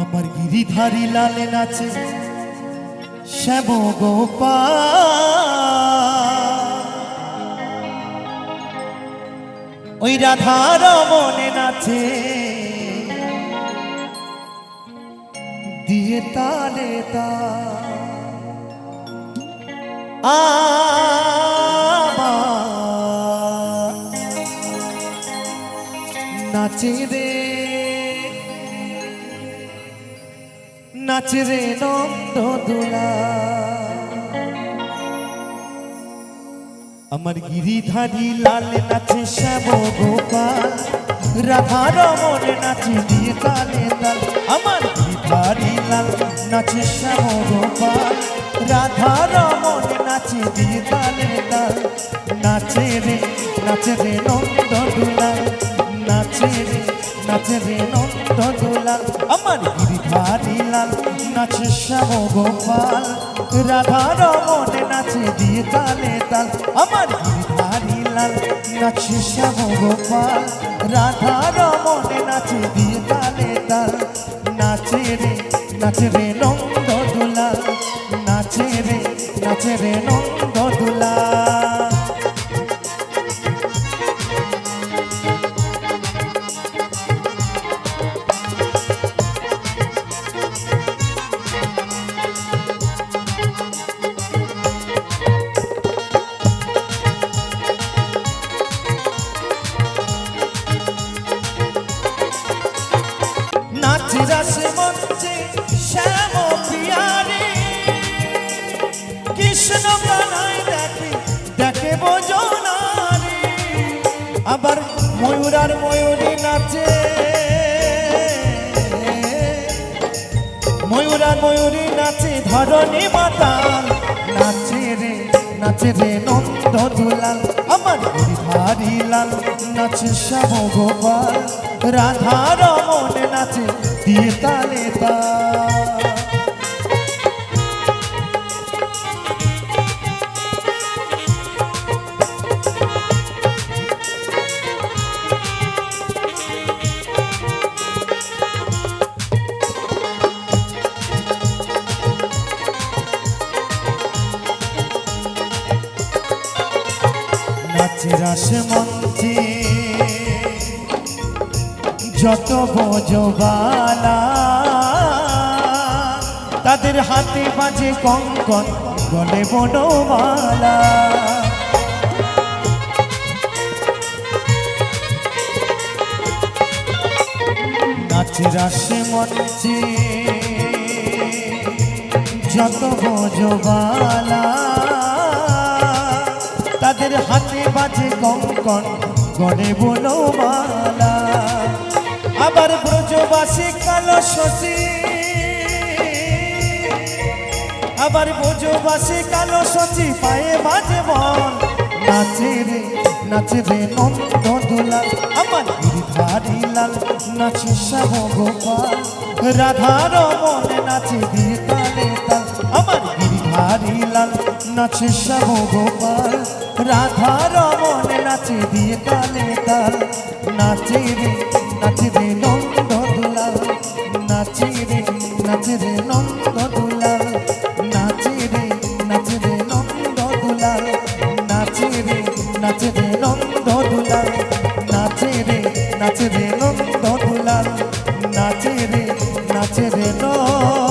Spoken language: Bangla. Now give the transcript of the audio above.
আমার গিরিধারী লালে নাচে শ্যাম গোপাল, ওই রাধার মনে নাচে দিয়ে তালে নাচে রে নাচে রে নন্দ দোলা। আমার গিরিধারী লাল নাচে শ্যাম গোপাল, রাধার মনে নাচে দিয়ে তালে তাল। আমার গিরিধারী লাল নাচে শ্যাম গোপাল, রাধার মনে নাচে দিয়ে তালে তাল। নাচে রে নন্দ দোলা, নাচে রে নন্দ দোলা। আমার গিরিধারী লাল নাচে শ্যাম গোপাল, রাধার মনে নাচে দিয়ে তালে তাল। আমার গিরিধারী লাল নাচে শ্যাম গোপাল, রাধার মনে নাচে দিয়ে তালে তাল। নাচে রে নন্দ দোলা, নাচে রে নন্দ দোলা। নাচে রাসে মঞ্চে শ্যাম পিয়ারে, কৃষ্ণ কানাই দেখে বোজনারে। আবার ময়ূরার ময়ূরী নাচে, ময়ূরার ময়ূরী নাচে ধরণী মাতাল। নাচে রে নন্দ দুলাল। আমার গিরিধারী লাল নাচে শ্যাম গোপাল, রাধার মনে নাচে দিয়ে তালে তাল। নাচে রাসে মঞ্চে যত বোঝবালা, তাদের হাতে বাজে কঙ্কন গলে বনমালা। নাচে রাসে মঞ্চে যত বোঝবালা, তাদের হাতে বাজে কঙ্কন গলে বনমালা। আবার ব্রজবাসী কালো শশী, আবার ব্রজবাসী কালো শশী পায়ে বাজে বল। নাচে রে নন্দ দুলাল। আমার গিরিধারী লাল নাচে শ্যাম গোপাল, রাধার মনে নাচে দিয়ে তালে তাল। আমার গিরিধারী লাল নাচে শ্যাম গোপাল, রাধার মনে নাচে দিয়ে তালে তাল। নাচে রে নন্দ দুলাল, নাচে রে নন্দ দুলাল, নাচে রে নন্দ দুলাল, নাচে রে নন্দ দুলাল, নাচে রে নন্দ দুলাল, নাচে রে নন্দ।